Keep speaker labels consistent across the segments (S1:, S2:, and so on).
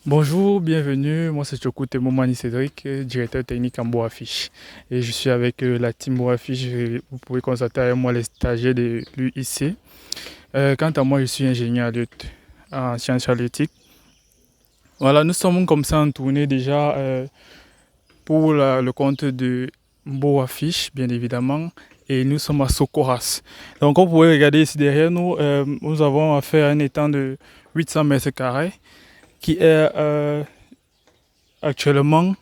S1: Bonjour, bienvenue. Moi, c'est Chokou Temomani Cédric, directeur technique en Boafiche. Et je suis avec la team Boafiche. Vous pouvez constater avec moi les stagiaires de l'UIC. Quant à moi, je suis ingénieur adulte en sciences halieutiques. Voilà, nous sommes comme ça en tournée déjà pour le compte de Boafiche, bien évidemment. Et nous sommes à Sokoras. Donc, on pourrait regarder ici derrière nous, nous avons affaire à un étang de 800 mètres carrés qui est actuellement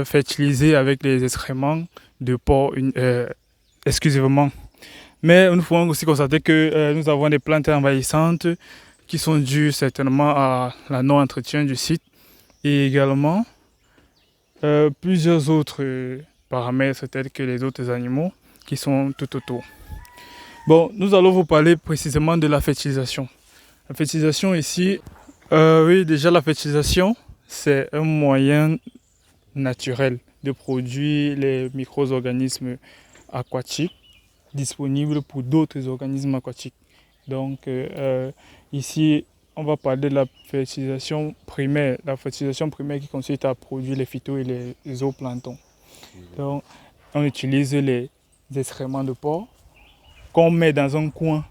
S1: fertilisé avec les excréments de porc exclusivement. Mais nous pouvons aussi constater que nous avons des plantes envahissantes qui sont dues certainement à la non-entretien du site et également plusieurs autres paramètres tels que les autres animaux qui sont tout autour. Bon, nous allons vous parler précisément de la fertilisation. La fertilisation ici, oui, déjà la fertilisation, c'est un moyen naturel de produire les micro-organismes aquatiques disponibles pour d'autres organismes aquatiques. Donc ici, on va parler de la fertilisation primaire. La fertilisation primaire qui consiste à produire les phytos et les zooplanctons. Donc on utilise les excréments de porc qu'on met dans un coin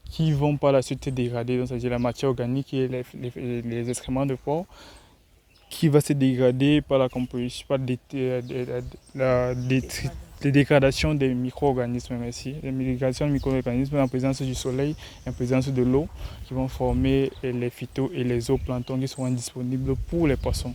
S1: qui vont par la suite se dégrader, donc c'est-à-dire la matière organique et les excréments de porc qui va se dégrader par la composition, par la dégradation des micro-organismes, la dégradation des micro-organismes en présence du soleil, en présence de l'eau, qui vont former les phytos et les zooplanctons qui seront disponibles pour les poissons.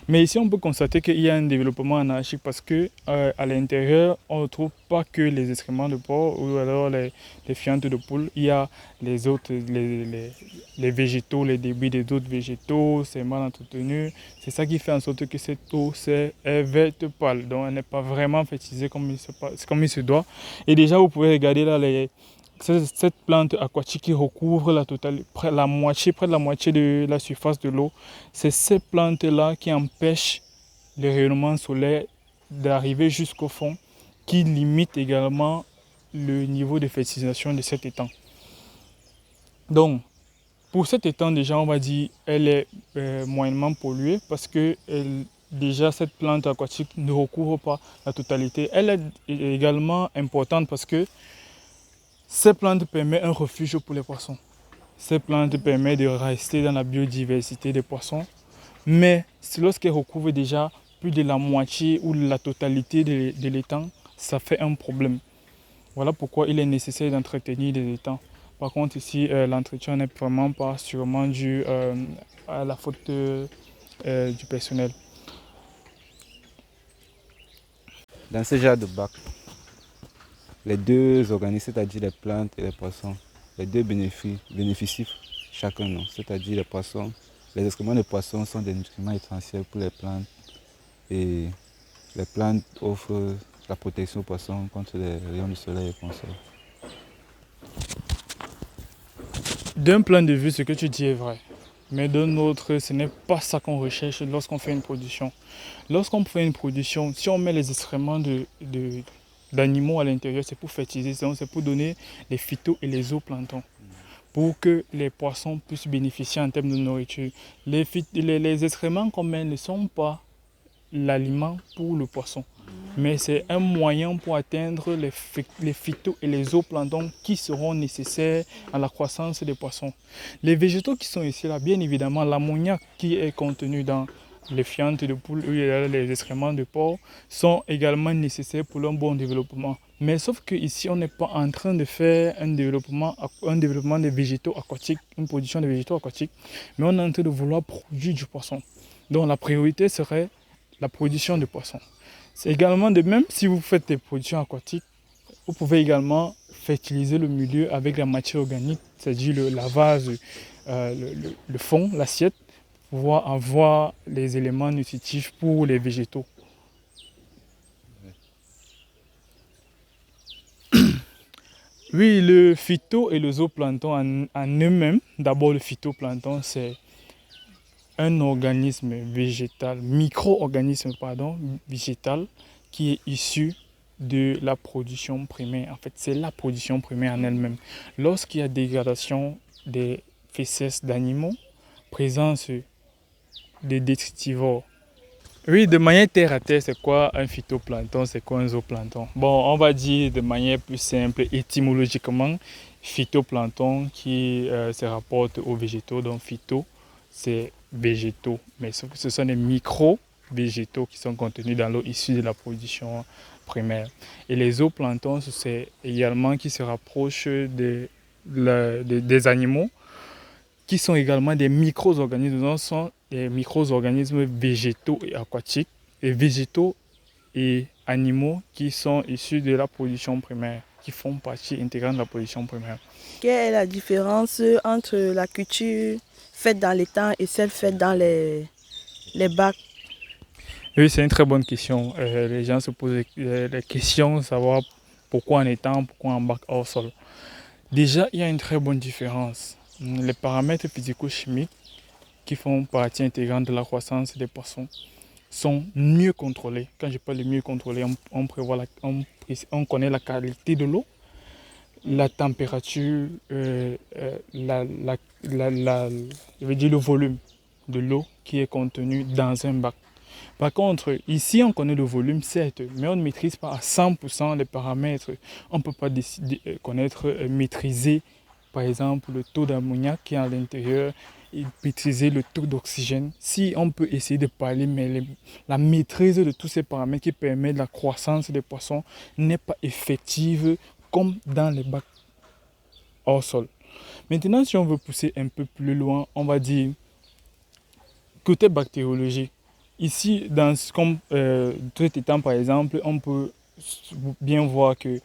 S1: Mais ici, on peut constater qu'il y a un développement anarchique parce que à l'intérieur, on ne trouve pas que les excréments de porc ou alors les fientes de poule. Il y a les autres, les végétaux, les débris des autres végétaux, c'est mal entretenu. C'est ça qui fait en sorte que cette eau est verte pâle, donc elle n'est pas vraiment fertilisée comme il se doit. Et déjà, vous pouvez regarder là cette plante aquatique qui recouvre près de la moitié de la surface de l'eau. C'est ces plantes-là qui empêchent le rayonnement solaire d'arriver jusqu'au fond, qui limitent également le niveau de fertilisation de cet étang. Donc, pour cet étang, déjà, on va dire elle est moyennement polluée parce que déjà, cette plante aquatique ne recouvre pas la totalité. Elle est également importante parce que ces plantes permettent un refuge pour les poissons. Ces plantes permettent de rester dans la biodiversité des poissons. Mais lorsqu'elles recouvrent déjà plus de la moitié ou la totalité de l'étang, ça fait un problème. Voilà pourquoi il est nécessaire d'entretenir les étangs. Par contre, ici, l'entretien n'est vraiment pas sûrement dû à la faute du personnel.
S2: Dans ce genre de bac, les deux organismes, c'est-à-dire les plantes et les poissons, les deux bénéficient chacun, non? C'est-à-dire les poissons, les excréments de poissons sont des nutriments essentiels pour les plantes et les plantes offrent la protection aux poissons contre les rayons du soleil et consorts.
S1: D'un point de vue, ce que tu dis est vrai. Mais d'un autre, ce n'est pas ça qu'on recherche lorsqu'on fait une production. Lorsqu'on fait une production, si on met les excréments d'animaux à l'intérieur, c'est pour fertiliser, c'est pour donner les phytos et les zooplanctons, pour que les poissons puissent bénéficier en termes de nourriture. Les excréments qu'on met ne sont pas l'aliment pour le poisson, mais c'est un moyen pour atteindre les phytos et les zooplanctons qui seront nécessaires à la croissance des poissons. Les végétaux qui sont ici, là, bien évidemment, l'ammoniac qui est contenu dans les fientes de poule ou les excréments de porc sont également nécessaires pour leur bon développement. Mais sauf qu'ici, on n'est pas en train de faire un développement des végétaux aquatiques, une production de végétaux aquatiques, mais on est en train de vouloir produire du poisson. Donc la priorité serait la production de poissons. C'est également de même si vous faites des productions aquatiques, vous pouvez également fertiliser le milieu avec la matière organique, c'est-à-dire la vase, le fond, l'assiette, pour pouvoir avoir les éléments nutritifs pour les végétaux. Oui, le phyto et le zooplancton en eux-mêmes, d'abord le phytoplancton, c'est un organisme végétal, micro-organisme végétal qui est issu de la production primaire. En fait, c'est la production primaire en elle-même. Lorsqu'il y a dégradation des fécès d'animaux, présence des détritivores. Oui, de manière terre à terre, c'est quoi un phytoplancton, c'est quoi un zooplancton? Bon, on va dire de manière plus simple, étymologiquement, phytoplancton qui se rapporte aux végétaux, donc phyto, c'est végétaux, mais sauf que ce sont des micro-végétaux qui sont contenus dans l'eau issue de la production primaire. Et les zooplanctons, c'est également qui se rapprochent des animaux, qui sont également des micro-organismes, donc sont des micro-organismes végétaux et aquatiques, et végétaux et animaux qui sont issus de la production primaire, qui font partie intégrante de la production primaire.
S3: Quelle est la différence entre la culture faite dans l'étang et celle faite dans les bacs?
S1: Oui, c'est une très bonne question. Les gens se posent les questions, savoir pourquoi en étang, pourquoi en bac hors sol. Déjà, il y a une très bonne différence. Les paramètres physico-chimiques qui font partie intégrante de la croissance des poissons sont mieux contrôlés. Quand je parle de mieux contrôlés, on connaît la qualité de l'eau, la température, je veux dire le volume de l'eau qui est contenu dans un bac. Par contre, ici, on connaît le volume, certes, mais on ne maîtrise pas à 100% les paramètres. On ne peut pas maîtriser, par exemple, le taux d'ammoniac qui est à l'intérieur et maîtriser le taux d'oxygène. Si on peut essayer de parler, mais la maîtrise de tous ces paramètres qui permettent la croissance des poissons n'est pas effective comme dans les bacs hors sol. Maintenant, si on veut pousser un peu plus loin, on va dire côté bactériologie. Ici, comme tout étant par exemple, on peut bien voir que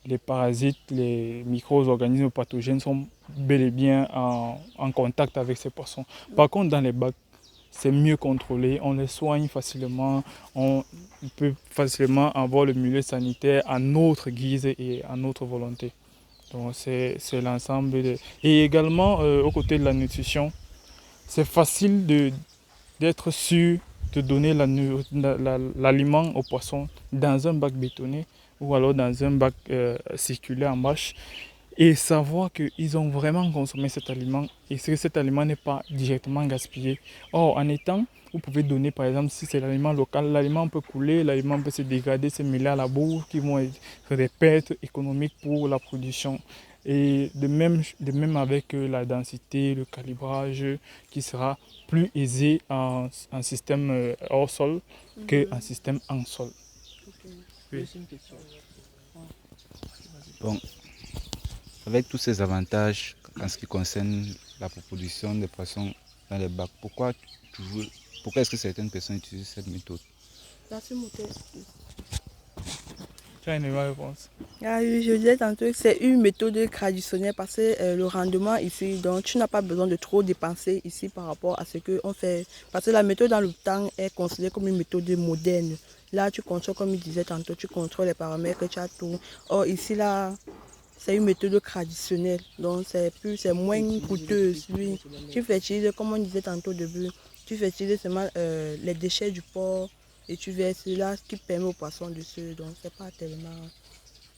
S1: les parasites, les micro-organismes pathogènes sont bel et bien en contact avec ces poissons. Par contre, dans les bacs, c'est mieux contrôlé, on les soigne facilement, on peut facilement avoir le milieu sanitaire à notre guise et à notre volonté. Donc c'est l'ensemble. Et également, aux côtés de la nutrition, c'est facile d'être sûr de donner l'aliment aux poissons dans un bac bétonné ou alors dans un bac circulaire en bâche et savoir qu'ils ont vraiment consommé cet aliment et que cet aliment n'est pas directement gaspillé. Or, en étant, vous pouvez donner, par exemple, si c'est l'aliment local, l'aliment peut couler, l'aliment peut se dégrader, se mêler à la boue, qui vont être des pertes économiques pour la production. Et de même avec la densité, le calibrage qui sera plus aisé en système hors sol qu'en système en sol.
S3: Oui.
S2: Bon, avec tous ces avantages en ce qui concerne la production des poissons dans les bacs, pourquoi est-ce que certaines personnes utilisent cette méthode?
S1: Tu as une réponse.
S3: Ah oui, je disais tantôt que c'est une méthode traditionnelle parce que le rendement ici, donc tu n'as pas besoin de trop dépenser ici par rapport à ce qu'on fait. Parce que la méthode dans le temps est considérée comme une méthode moderne. Là, tu contrôles, comme il disait tantôt, tu contrôles les paramètres, tu as tout. Or, ici, là, c'est une méthode traditionnelle. Donc, c'est moins coûteuse. Oui. Tu fertilises, comme on disait tantôt au début, tu fertilises seulement les déchets du porc et tu verses là, ce qui permet aux poissons de se... Donc, c'est pas tellement...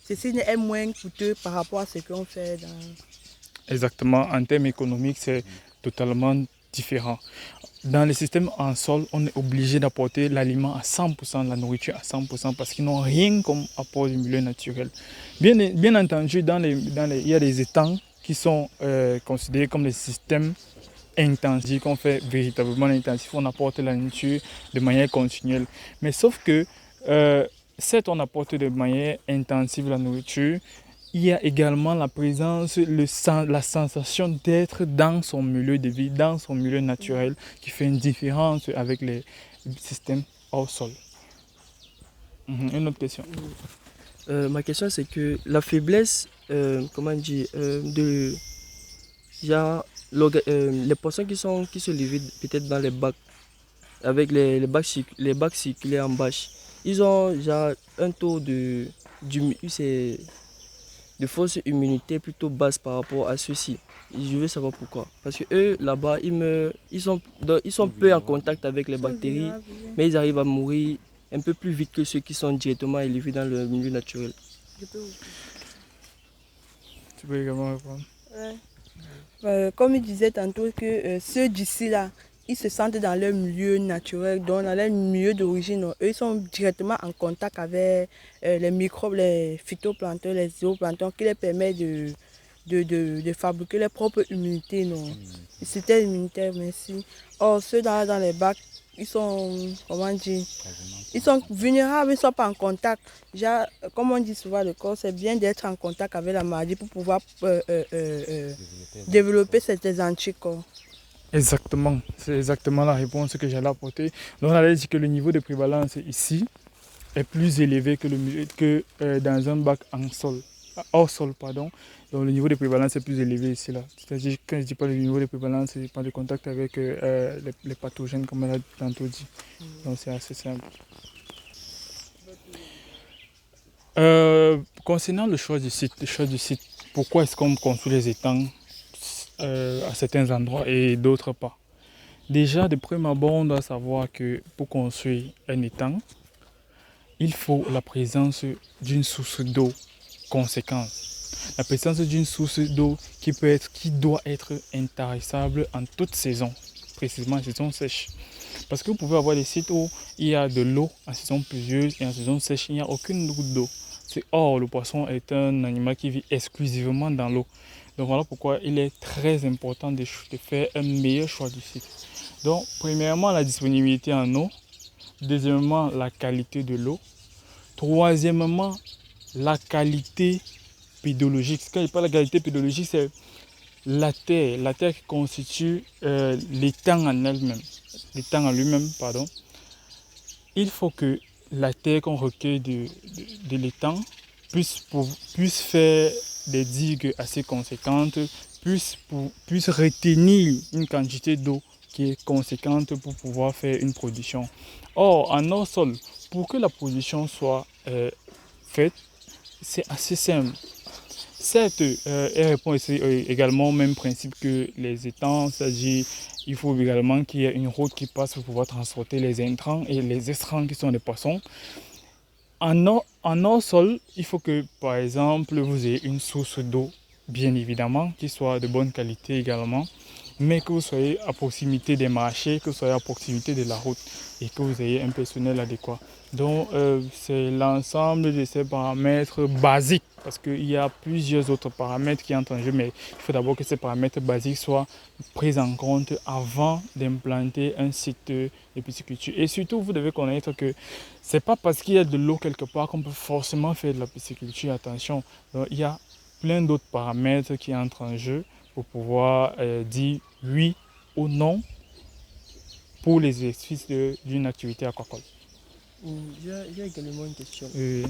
S3: Ceci est moins coûteux par rapport à ce qu'on fait dans...
S1: Exactement, en termes économiques, c'est totalement différent. Dans le système en sol, on est obligé d'apporter l'aliment à 100%, la nourriture à 100%, parce qu'ils n'ont rien comme apport du milieu naturel. Bien entendu, il y a des étangs qui sont considérés comme des systèmes intensifs, qu'on fait véritablement intensif, on apporte la nourriture de manière continuelle. Mais sauf que, certes, on apporte de manière intensive la nourriture, il y a également la présence, la sensation d'être dans son milieu de vie, dans son milieu naturel, qui fait une différence avec les systèmes hors sol. Une autre question.
S4: Ma question, c'est que la faiblesse, les poissons qui se livrent peut-être dans les bacs, avec les bacs circulaires en bâche, ils ont un taux de fausse immunité plutôt basse par rapport à ceux-ci. Je veux savoir pourquoi. Parce que eux, là-bas, ils sont peu en contact avec les bactéries, mais ils arrivent à mourir un peu plus vite que ceux qui sont directement élevés dans le milieu naturel.
S1: Tu peux également répondre.
S3: Ouais. Comme il disait tantôt que ceux d'ici là, ils se sentent dans leur milieu naturel, donc dans leur milieu d'origine. Eux, ils sont directement en contact avec les microbes, les phytoplanctons, les zooplanctons qui leur permettent de fabriquer leur propre immunité. Non. C'était immunitaire, merci. Or, ceux dans les bacs, ils sont, comment dire, ils sont vulnérables, ils ne sont pas en contact. Déjà, comme on dit souvent, le corps, c'est bien d'être en contact avec la maladie pour pouvoir développer ces anticorps.
S1: Exactement, c'est exactement la réponse que j'allais apporter. Donc on allait dire que le niveau de prévalence ici est plus élevé que dans un bac hors sol, pardon. Donc le niveau de prévalence est plus élevé ici là. C'est-à-dire quand je dis pas le niveau de prévalence, c'est pas de contact avec les pathogènes comme elle a tantôt dit. Donc c'est assez simple. Concernant le choix du site, pourquoi est-ce qu'on construit les étangs à certains endroits et d'autres pas? Déjà, de prime abord, on doit savoir que pour construire un étang, il faut la présence d'une source d'eau conséquente. La présence d'une source d'eau qui doit être intarissable en toute saison, précisément en saison sèche. Parce que vous pouvez avoir des sites où il y a de l'eau en saison pluvieuse et en saison sèche, il n'y a aucune goutte d'eau. Or, le poisson est un animal qui vit exclusivement dans l'eau. Donc voilà pourquoi il est très important de faire un meilleur choix du site. Donc, premièrement, la disponibilité en eau. Deuxièmement, la qualité de l'eau. Troisièmement, la qualité pédologique. Quand je parle de la qualité pédologique, c'est la terre qui constitue l'étang en elle-même. L'étang en lui-même, pardon. Il faut que la terre qu'on recueille de l'étang puisse faire des digues assez conséquentes, puisse retenir une quantité d'eau qui est conséquente pour pouvoir faire une production. Or, en hors-sol, pour que la production soit faite, c'est assez simple. Certes, elle répond également au même principe que les étangs, c'est-à-dire il faut également qu'il y ait une route qui passe pour pouvoir transporter les intrants et les extrants qui sont des poissons. En hors-sol, il faut que, par exemple, vous ayez une source d'eau, bien évidemment, qui soit de bonne qualité également, mais que vous soyez à proximité des marchés, que vous soyez à proximité de la route et que vous ayez un personnel adéquat. Donc, c'est l'ensemble de ces paramètres basiques, parce qu'il y a plusieurs autres paramètres qui entrent en jeu, mais il faut d'abord que ces paramètres basiques soient pris en compte avant d'implanter un site de pisciculture. Et surtout, vous devez connaître que c'est pas parce qu'il y a de l'eau quelque part qu'on peut forcément faire de la pisciculture. Attention, donc, il y a plein d'autres paramètres qui entrent en jeu pour pouvoir dire oui ou non pour les exercices d'une activité aquacole.
S4: Il y a également une question.
S1: Oui.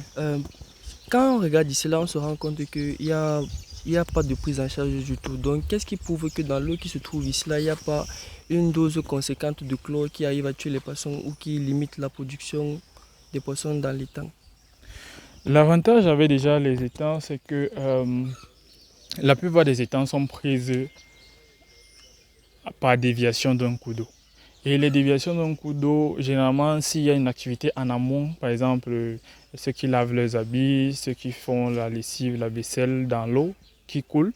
S4: Quand on regarde ici, là, on se rend compte qu'il n'y a pas de prise en charge du tout. Donc, qu'est-ce qui prouve que dans l'eau qui se trouve ici, là, il n'y a pas une dose conséquente de chlore qui arrive à tuer les poissons ou qui limite la production des poissons dans l'étang?
S1: L'avantage avec déjà les étangs, c'est que la plupart des étangs sont prises par déviation d'un cours d'eau. Et les déviations d'un cours d'eau, généralement, s'il y a une activité en amont, par exemple, ceux qui lavent leurs habits, ceux qui font la lessive, la vaisselle dans l'eau qui coule,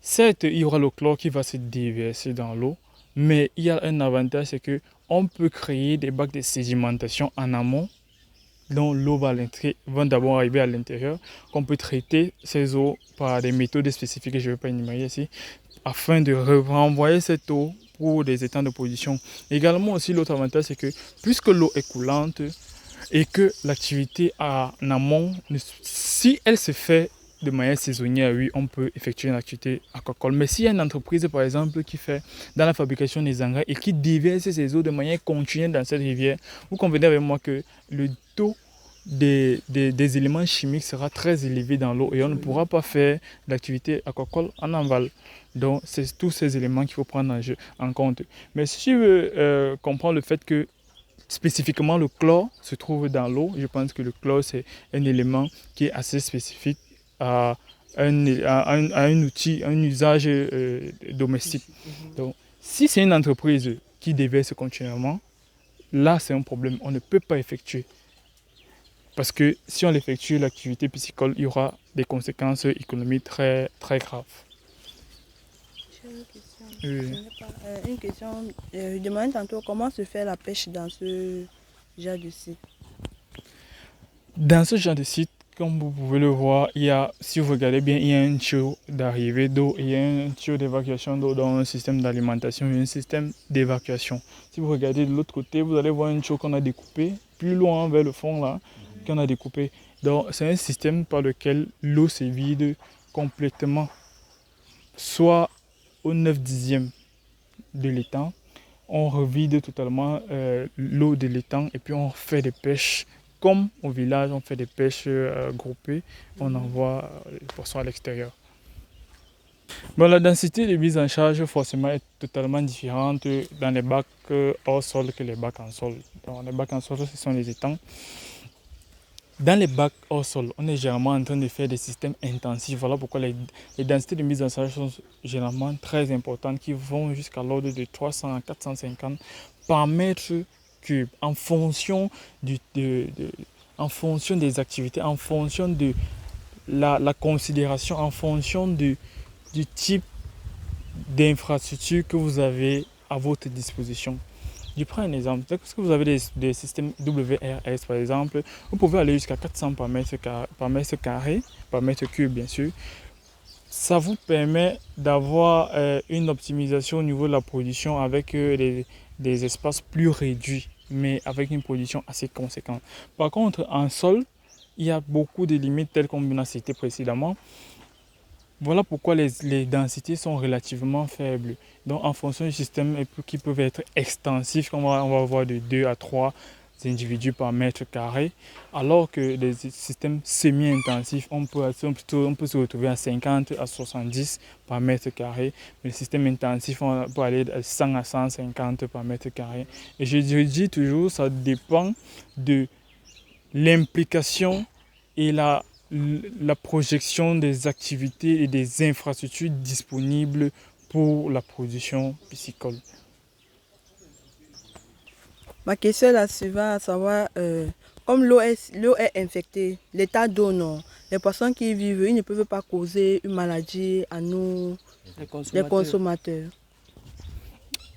S1: certes, il y aura le chlore qui va se déverser dans l'eau, mais il y a un avantage, c'est qu'on peut créer des bacs de sédimentation en amont, dont l'eau va d'abord arriver à l'intérieur, qu'on peut traiter ces eaux par des méthodes spécifiques que je ne vais pas énumérer ici, afin de renvoyer cette eau pour des étangs de production. Également aussi, l'autre avantage, c'est que puisque l'eau est coulante et que l'activité en amont, si elle se fait de manière saisonnière, oui, on peut effectuer une activité aquacole. Mais s'il y a une entreprise, par exemple, qui fait dans la fabrication des engrais et qui déverse ses eaux de manière continue dans cette rivière, vous convenez avec moi que le taux des éléments chimiques sera très élevé dans l'eau et on ne pourra pas faire l'activité aquacole en aval. Donc, c'est tous ces éléments qu'il faut prendre en compte. Mais si tu veux comprendre le fait que spécifiquement le chlore se trouve dans l'eau, je pense que le chlore, c'est un élément qui est assez spécifique à un outil, un usage domestique. Donc, si c'est une entreprise qui déverse continuellement, là, c'est un problème. On ne peut pas effectuer. Parce que si on effectue l'activité piscicole, il y aura des conséquences économiques très, très graves.
S3: Une question.
S1: Oui.
S3: Une question. Je demandais tantôt comment se fait la pêche dans ce genre de site.
S1: Dans ce genre de site, comme vous pouvez le voir, si vous regardez bien, il y a un tuyau d'arrivée d'eau, il y a un tuyau d'évacuation d'eau dans un système d'alimentation et un système d'évacuation. Si vous regardez de l'autre côté, vous allez voir un tuyau qu'on a découpé, plus loin vers le fond là, qu'on a découpé. Donc c'est un système par lequel l'eau se vide complètement, soit au 9 dixième de l'étang, on revide totalement l'eau de l'étang et puis on fait des pêches. Comme au village, on fait des pêches groupées, on envoie les poissons à l'extérieur. Bon, la densité de mise en charge forcément est totalement différente dans les bacs hors sol que les bacs en sol. Dans les bacs en sol, ce sont les étangs. Dans les bacs hors sol, on est généralement en train de faire des systèmes intensifs. Voilà pourquoi les densités de mise en charge sont généralement très importantes, qui vont jusqu'à l'ordre de 300 à 450 par mètre cube, en fonction en fonction des activités, en fonction de la considération, en fonction du type d'infrastructure que vous avez à votre disposition. Je prends un exemple. Lorsque vous avez des systèmes WRS par exemple, vous pouvez aller jusqu'à 400 par mètre carré, par mètre cube bien sûr. Ça vous permet d'avoir une optimisation au niveau de la production avec des espaces plus réduits, mais avec une production assez conséquente. Par contre, en sol, il y a beaucoup de limites telles qu'on a cité précédemment. Voilà pourquoi les densités sont relativement faibles. Donc en fonction du système qui peuvent être extensifs, on va avoir de 2 à 3 individus par mètre carré, alors que les systèmes semi-intensifs, on peut se retrouver à 50 à 70 par mètre carré, mais les systèmes intensifs, on peut aller de 100 à 150 par mètre carré. Et je dis toujours, ça dépend de l'implication et la projection des activités et des infrastructures disponibles pour la production piscicole.
S3: Ma question est la suivante, à savoir, comme l'eau est infectée, l'état d'eau non, les poissons qui y vivent, ils ne peuvent pas causer une maladie à nous, les consommateurs.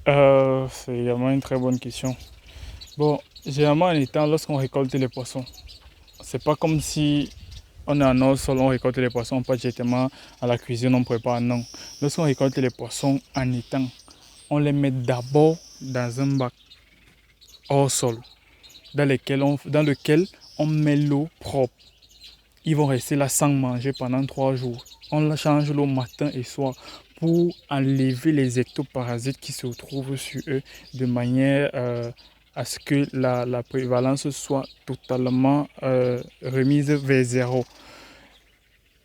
S1: C'est également une très bonne question. Bon, généralement en étant, lorsqu'on récolte les poissons, c'est pas comme si on est en hors sol, on récolte les poissons, on passe directement à la cuisine, on prépare, non. Lorsqu'on récolte les poissons en étang, on les met d'abord dans un bac hors sol, dans lequel on met l'eau propre. Ils vont rester là sans manger pendant 3 jours. On change l'eau matin et soir pour enlever les ectoparasites qui se retrouvent sur eux de manière à ce que la prévalence soit totalement remise vers zéro.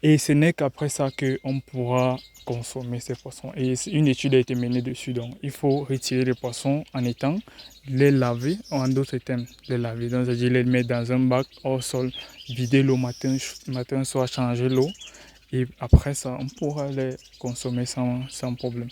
S1: Et ce n'est qu'après ça qu'on pourra consommer ces poissons. Et une étude a été menée dessus. Donc, il faut retirer les poissons en étang, les laver, en d'autres termes, les laver. Donc, c'est-à-dire les mettre dans un bac hors sol, vider l'eau matin, soir, changer l'eau. Et après ça, on pourra les consommer sans problème.